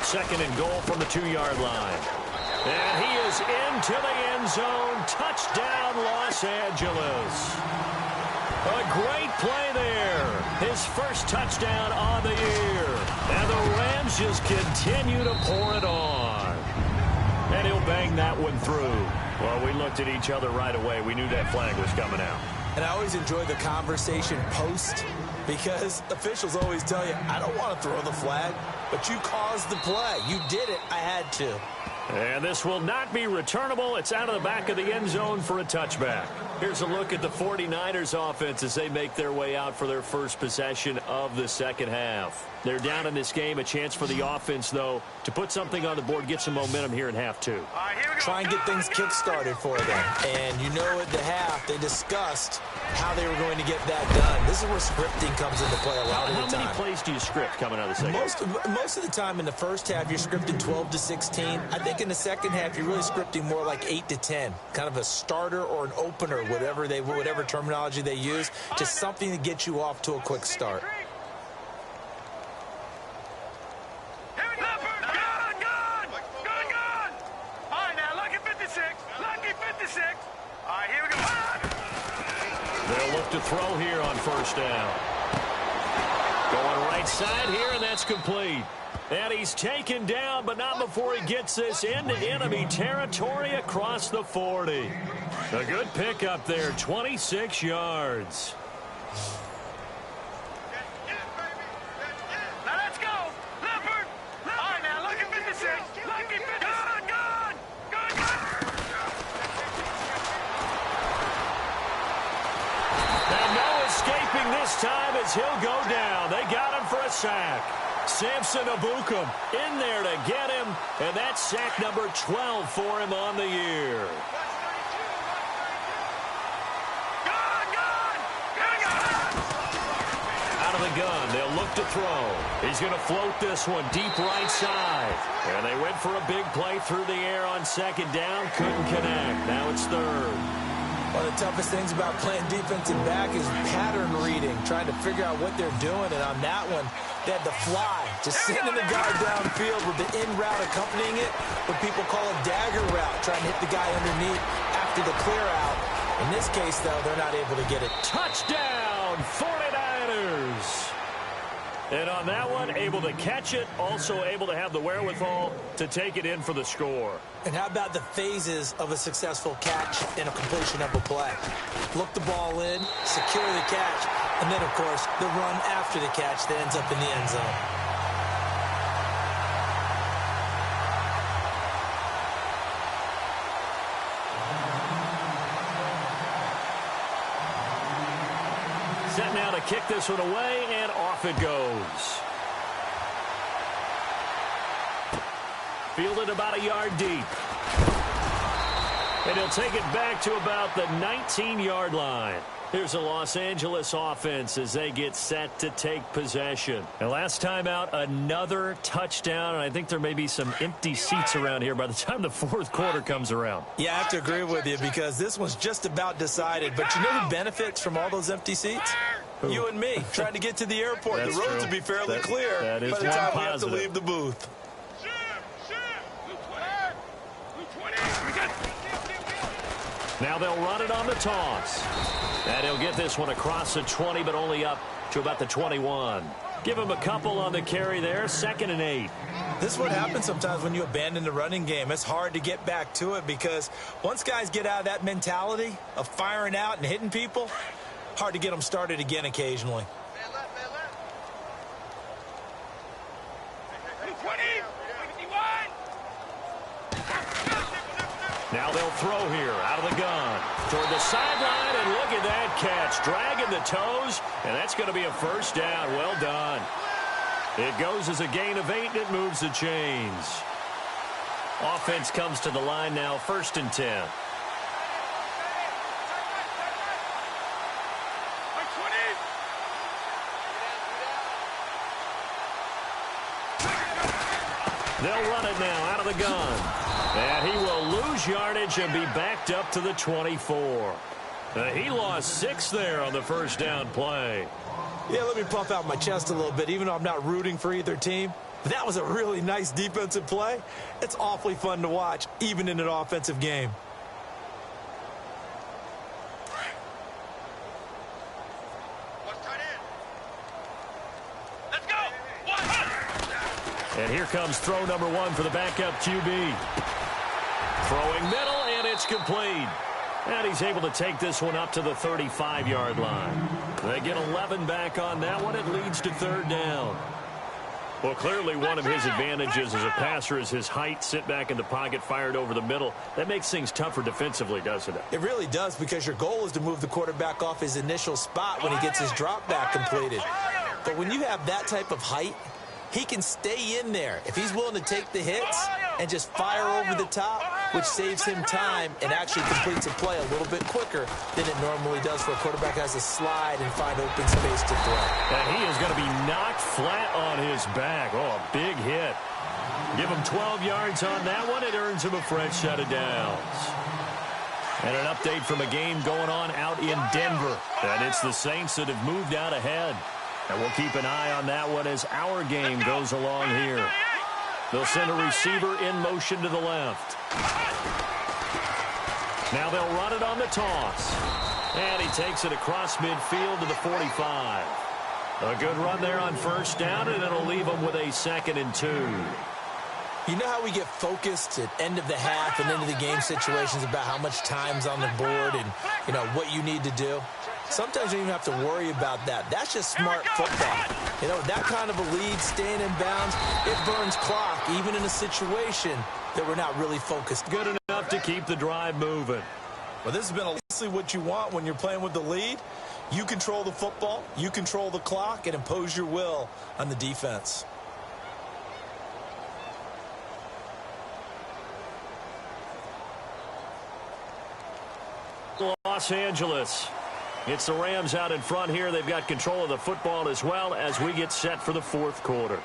2nd and goal from the 2-yard line. And he is into the end zone. Touchdown, Los Angeles. A great play there. His first touchdown on the year. And the Rams just continue to pour it on. And he'll bang that one through. Well, we looked at each other right away. We knew that flag was coming out. And I always enjoy the conversation post, because officials always tell you, I don't want to throw the flag, but you caused the play. You did it. I had to. And this will not be returnable. It's out of the back of the end zone for a touchback. Here's a look at the 49ers offense as they make their way out for their first possession of the 2nd half. They're down in this game. A chance for the offense, though, to put something on the board, get some momentum here in half 2. Try and get things kick-started for them. And you know at the half, they discussed how they were going to get that done. This is where scripting comes into play a lot of the time. How many plays do you script coming out of the 2nd? Most of the time in the first half, you're scripting 12 to 16. I think in the 2nd half, you're really scripting more like 8 to 10. Kind of a starter or an opener, whatever terminology they use, just something to get you off to a quick start. They'll look to throw here on 1st down. Going right side here, and that's complete. And he's taken down, but not before he gets this into enemy territory across the 40. A good pickup there, 26 yards. Now let's go. Leopard. All right, now look at 56. Lucky 56. Good. And no escaping this time as he'll go down. They got him for a sack. Samson Abukum in there to get him, and that's sack number 12 for him on the year. Out of the gun, they'll look to throw. He's going to float this one deep right side. And they went for a big play through the air on second down. Couldn't connect. Now it's third. One of the toughest things about playing defensive back is pattern reading, trying to figure out what they're doing. And on that one, they had the fly, just sending the guy downfield with the in route accompanying it, what people call a dagger route, trying to hit the guy underneath after the clear out. In this case, though, they're not able to get it. Touchdown, 49ers. And on that one, able to catch it, also able to have the wherewithal to take it in for the score. And how about the phases of a successful catch and a completion of a play? Look the ball in, secure the catch, and then, of course, the run after the catch that ends up in the end zone. Set now to kick this one away, and off it goes. Fielded about a yard deep. And he'll take it back to about the 19-yard line. Here's the Los Angeles offense as they get set to take possession. And last time out, another touchdown, and I think there may be some empty seats around here by the time the fourth quarter comes around. Yeah, I have to agree with you because this one's just about decided. But you know who benefits from all those empty seats? Who? You and me, trying to get to the airport. That's the roads true. will be fairly clear that is by the time we have to positive. leave the booth. Now they'll run it on the toss. And he'll get this one across the 20, but only up to about the 21. Give him a couple on the carry there, 2nd and 8. This is what happens sometimes when you abandon the running game. It's hard to get back to it because once guys get out of that mentality of firing out and hitting people, hard to get them started again occasionally. Now they'll throw here out of the gun toward the sideline, and look at that catch, dragging the toes, and that's going to be a first down. Well done. It goes as a gain of 8, and it moves the chains. Offense comes to the line now, 1st and 10. They'll run it now out of the gun. And he will lose yardage and be backed up to the 24. He lost 6 there on the first down play. Yeah, let me puff out my chest a little bit, even though I'm not rooting for either team. But that was a really nice defensive play. It's awfully fun to watch, even in an offensive game. And here comes throw number 1 for the backup QB. Throwing middle, and it's complete. And he's able to take this one up to the 35-yard line. They get 11 back on that one. It leads to 3rd down. Well, clearly one of his advantages as a passer is his height, sit back in the pocket, fired over the middle. That makes things tougher defensively, doesn't it? It really does, because your goal is to move the quarterback off his initial spot when he gets his drop back completed. But when you have that type of height, he can stay in there if he's willing to take the hits and just fire over the top, which saves him time and actually completes a play a little bit quicker than it normally does for a quarterback who has to slide and find open space to throw. And he is going to be knocked flat on his back. Oh, a big hit. Give him 12 yards on that one. It earns him a fresh set of downs. And an update from a game going on out in Denver. And it's the Saints that have moved out ahead. And we'll keep an eye on that one as our game goes along here. They'll send a receiver in motion to the left. Now they'll run it on the toss. And he takes it across midfield to the 45. A good run there on first down, and it'll leave him with a 2nd and 2. You know how we get focused at end of the half and into the game situations about how much time's on the board and, you know, what you need to do? Sometimes you don't even have to worry about that. That's just smart football. You know, that kind of a lead, staying in bounds, it burns clock, even in a situation that we're not really focused. Good enough to keep the drive moving. Well, this has been obviously what you want when you're playing with the lead. You control the football, you control the clock, and impose your will on the defense. Los Angeles. It's the Rams out in front here. They've got control of the football as well as we get set for the fourth quarter.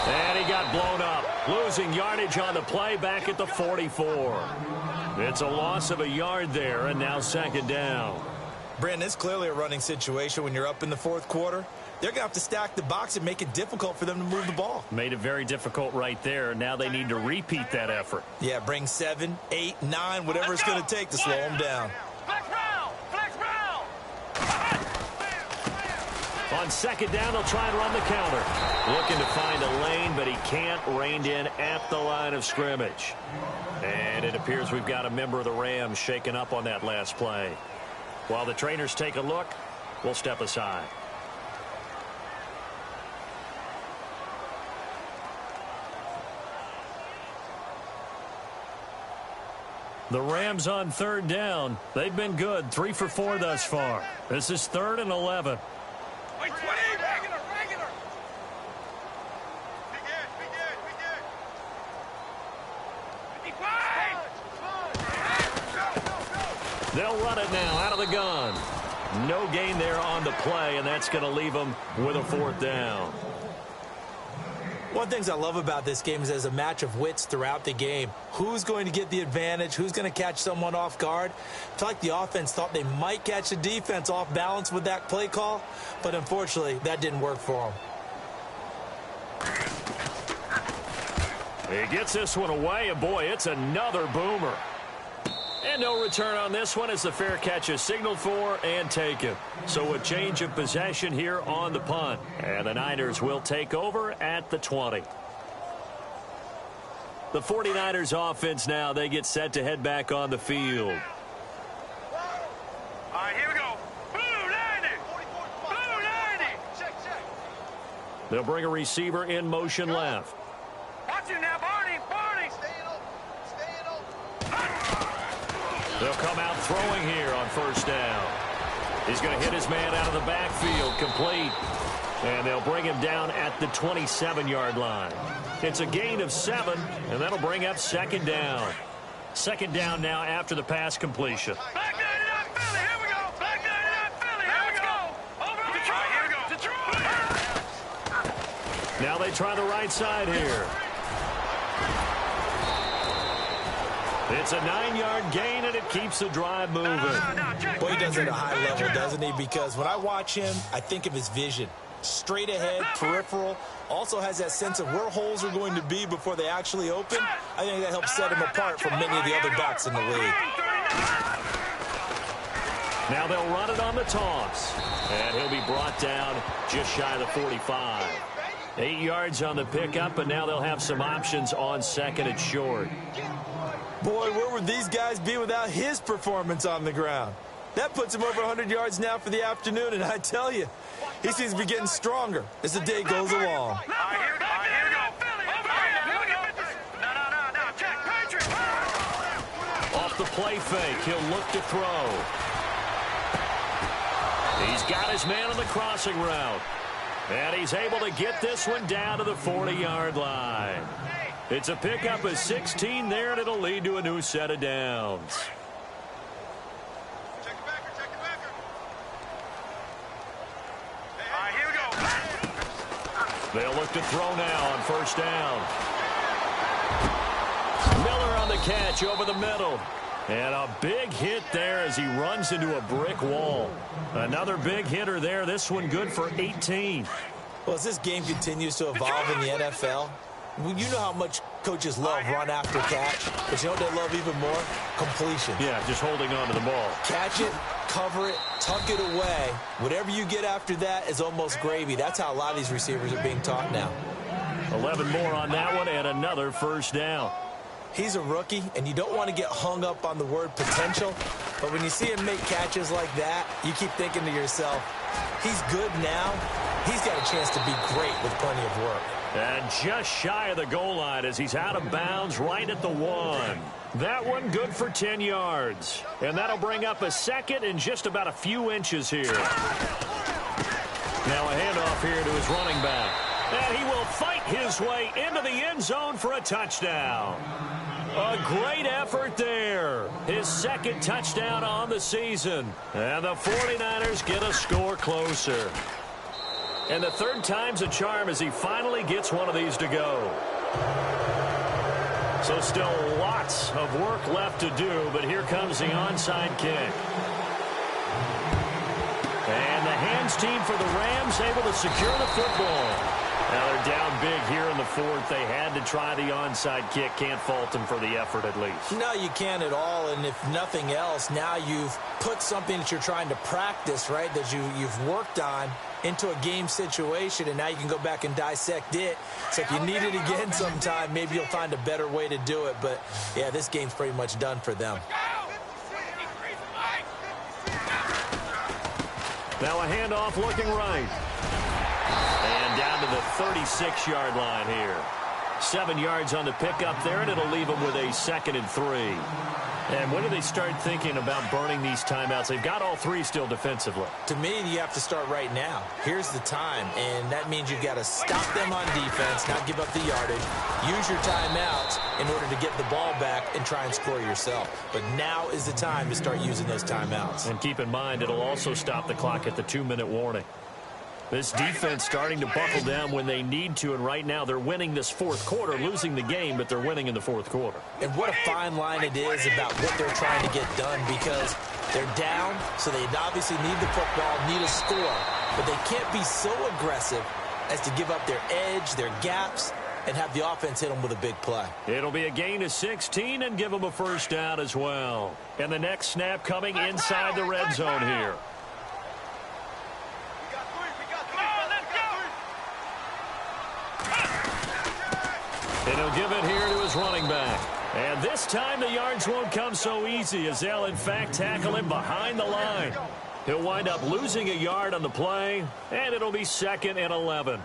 And he got blown up. Losing yardage on the play back at the 44. It's a loss of a yard there, and now second down. Brandon, it's clearly a running situation when you're up in the fourth quarter. They're going to have to stack the box and make it difficult for them to move the ball. Made it very difficult right there. Now they need to repeat that effort. Yeah, bring 7, 8, 9, whatever it's going to take to slow them down. Flex round! Flex round! On second down, they'll try and run the counter. Looking to find a lane, but he can't. Reined in at the line of scrimmage. And it appears we've got a member of the Rams shaken up on that last play. While the trainers take a look, we'll step aside. The Rams on third down. They've been good. 3 for 4 thus far. This is 3rd and 11. Wait, 20! Regular! Regular! Be good! Be good! Be good! 55! They'll run it now out of the gun. No gain there on the play, and that's going to leave them with a 4th down. One of the things I love about this game is there's a match of wits throughout the game. Who's going to get the advantage? Who's going to catch someone off guard? I feel like the offense thought they might catch the defense off balance with that play call, but unfortunately, that didn't work for them. He gets this one away, and boy, it's another boomer. And no return on this one as the fair catch is signaled for and taken. So a change of possession here on the punt. And the Niners will take over at the 20. The 49ers offense now, they get set to head back on the field. All right, here we go. Blue 90! Blue 90! Check, check. They'll bring a receiver in motion left. Watch it now, Barney! Barney! They'll come out throwing here on first down. He's going to hit his man out of the backfield, complete. And they'll bring him down at the 27-yard line. It's a gain of 7, and that'll bring up second down. Second down now after the pass completion. Back 99 Philly, here we go! Back 99 Philly, here we go! Over Detroit, here we go! Detroit! Now they try the right side here. It's a 9-yard gain, and it keeps the drive moving. Boy, he does it at a high level, doesn't he? Because when I watch him, I think of his vision. Straight ahead, peripheral, also has that sense of where holes are going to be before they actually open. I think that helps set him apart from many of the other backs in the league. Now they'll run it on the toss. And he'll be brought down just shy of the 45. 8 yards on the pickup, and now they'll have some options on second and short. Boy, where would these guys be without his performance on the ground? That puts him over 100 yards now for the afternoon, and I tell you, he seems to be getting stronger as the day goes along. All right, here we go. Here we go. Philly, over here. No. Check, Patriot. Off the play fake, he'll look to throw. He's got his man on the crossing route. And he's able to get this one down to the 40-yard line. It's a pickup of 16 there, and it'll lead to a new set of downs. Check the backer, check the backer. All right, here we go. They'll look to throw now on first down. Miller on the catch over the middle. And a big hit there as he runs into a brick wall. Another big hitter there. This one good for 18. Well, as this game continues to evolve in the NFL, you know how much Coaches love run after catch, but you know what they love even more? Completion. Yeah, just holding on to the ball. Catch it, cover it, tuck it away. Whatever you get after that is almost gravy. That's how a lot of these receivers are being taught now. 11 more on that one and another first down. He's a rookie, and you don't want to get hung up on the word potential, but when you see him make catches like that, you keep thinking to yourself, he's good now. He's got a chance to be great with plenty of work. And just shy of the goal line as he's out of bounds right at the 1. That one good for 10 yards. And that'll bring up a second and just about a few inches here. Now a handoff here to his running back. And he will fight his way into the end zone for a touchdown. A great effort there. His second touchdown on the season. And the 49ers get a score closer. And the third time's a charm as he finally gets one of these to go. So still lots of work left to do, but here comes the onside kick. And the hands team for the Rams able to secure the football. Now they're down big here in the fourth. They had to try the onside kick. Can't fault them for the effort at least. No, you can't at all. And if nothing else, now you've put something that you're trying to practice, right, that you've worked on into a game situation, and now you can go back and dissect it. So if you need it again sometime, maybe you'll find a better way to do it. But, yeah, this game's pretty much done for them. Now a handoff looking right. And down to the 36-yard line here. 7 yards on the pickup there, and it'll leave them with a 2nd and 3. And when do they start thinking about burning these timeouts? They've got all 3 still defensively. To me, you have to start right now. Here's the time, and that means you've got to stop them on defense, not give up the yardage, use your timeouts in order to get the ball back and try and score yourself. But now is the time to start using those timeouts. And keep in mind, it'll also stop the clock at the 2-minute warning. This defense starting to buckle down when they need to, and right now they're winning this fourth quarter, losing the game, but they're winning in the fourth quarter. And what a fine line it is about what they're trying to get done, because they're down, so they obviously need the football, need a score, but they can't be so aggressive as to give up their edge, their gaps, and have the offense hit them with a big play. It'll be a gain of 16 and give them a first down as well. And the next snap coming inside the red zone here. And he'll give it here to his running back. And this time the yards won't come so easy as they'll, in fact, tackle him behind the line. He'll wind up losing a yard on the play, and it'll be 2nd and 11.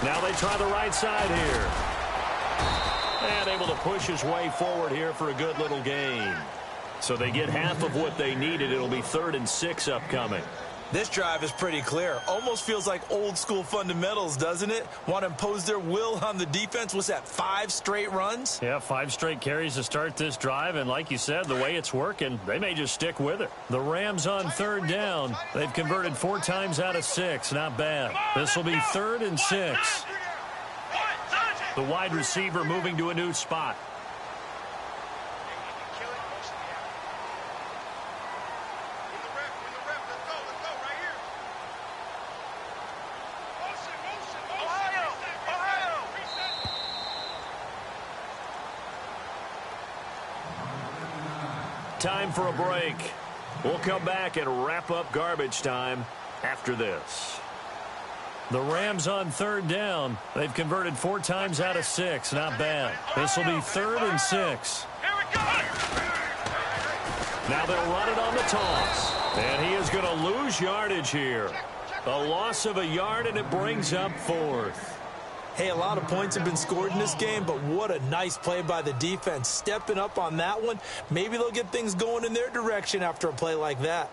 Now they try the right side here. And able to push his way forward here for a good little gain. So they get half of what they needed. It'll be 3rd and 6 upcoming. This drive is pretty clear. Almost feels like old school fundamentals, doesn't it? Want to impose their will on the defense. What's that, 5 straight runs? Yeah, 5 straight carries to start this drive. And like you said, the way it's working, they may just stick with it. The Rams on 3rd down. They've converted 4 times out of 6. Not bad. This will be 3rd and 6. The wide receiver moving to a new spot. Time for a break. We'll come back and wrap up garbage time after this. The Rams on 3rd down. They've converted 4 times out of 6. Not bad. This will be 3rd and 6. Now they'll run it on the toss. And he is going to lose yardage here. A loss of a yard, and it brings up 4th. Hey, a lot of points have been scored in this game, but what a nice play by the defense. Stepping up on that one. Maybe they'll get things going in their direction after a play like that.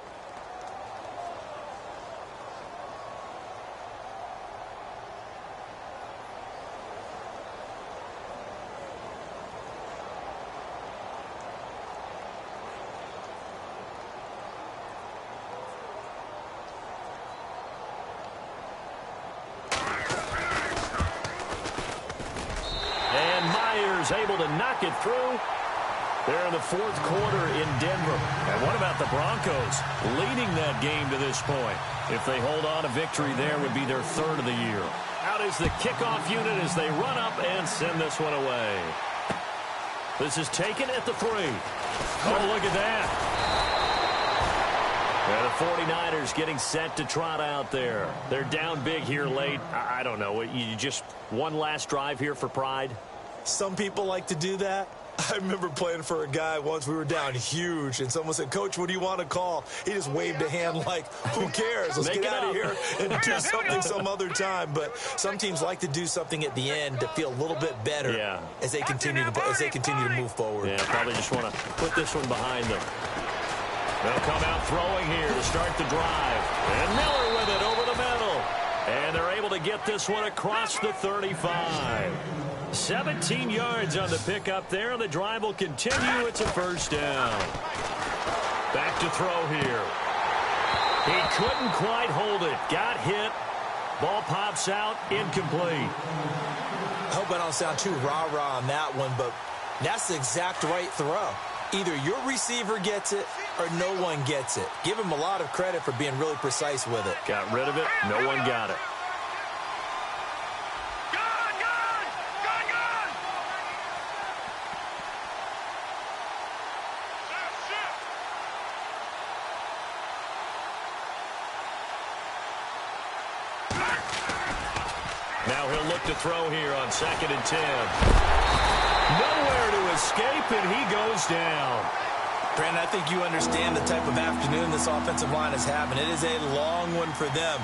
is able to knock it through. They're in the fourth quarter in Denver. And what about the Broncos leading that game to this point? If they hold on, a victory there would be their third of the year. Out is the kickoff unit as they run up and send this one away. This is taken at the 3. Oh, look at that. And the 49ers getting set to trot out there. They're down big here late. I don't know. You just one last drive here for pride? Some people like to do that. I remember playing for a guy once. We were down huge, and someone said, "Coach, what do you want to call?" He just waved a hand like, who cares? Let's get out of here and do something some other time. But some teams like to do something at the end to feel a little bit better as they continue to move forward. Yeah, probably just want to put this one behind them. They'll come out throwing here to start the drive. And Miller with it over the middle. And they're able to get this one across the 35. 17 yards on the pickup there. The drive will continue. It's a first down. Back to throw here. He couldn't quite hold it. Got hit. Ball pops out. Incomplete. I hope I don't sound too rah-rah on that one, but that's the exact right throw. Either your receiver gets it or no one gets it. Give him a lot of credit for being really precise with it. Got rid of it. No one got it. Now he'll look to throw here on 2nd and 10. Nowhere to escape, and he goes down. Brandon, I think you understand the type of afternoon this offensive line is having. It is a long one for them.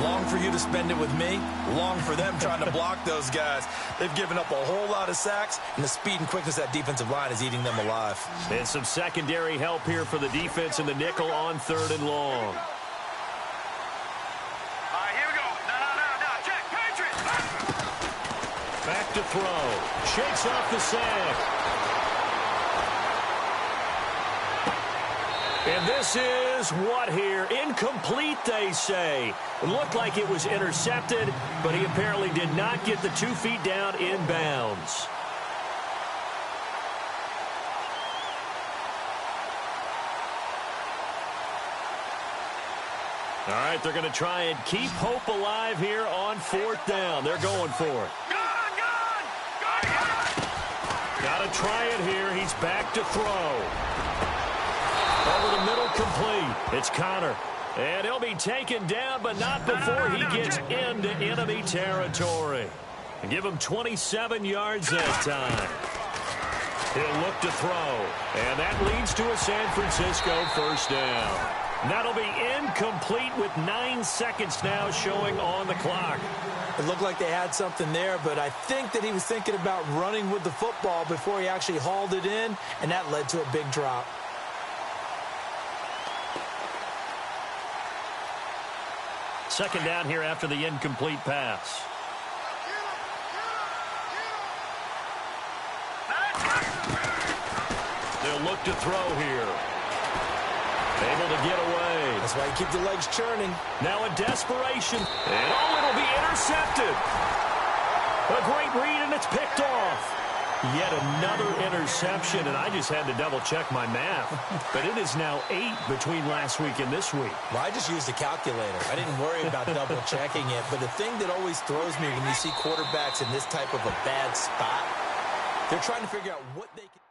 Long for you to spend it with me. Long for them trying to block those guys. They've given up a whole lot of sacks, and the speed and quickness of that defensive line is eating them alive. And some secondary help here for the defense in the nickel on 3rd and long. Back to throw. Shakes off the sack. And this is what here? Incomplete, they say. It looked like it was intercepted, but he apparently did not get the 2 feet down in bounds. All right, they're going to try and keep hope alive here on 4th down. They're going for it. Got to try it here. He's back to throw. Over the middle, complete. It's Connor. And he'll be taken down, but not before he gets into enemy territory. And give him 27 yards that time. He'll look to throw. And that leads to a San Francisco first down. That'll be incomplete with 9 seconds now showing on the clock. It looked like they had something there, but I think that he was thinking about running with the football before he actually hauled it in, and that led to a big drop. Second down here after the incomplete pass. They'll look to throw here. Able to get away. That's why you keep the legs churning. Now a desperation. And it'll be intercepted. A great read, and it's picked off. Yet another interception, and I just had to double-check my math. But it is now 8 between last week and this week. Well, I just used a calculator. I didn't worry about double-checking it. But the thing that always throws me when you see quarterbacks in this type of a bad spot, they're trying to figure out what they can...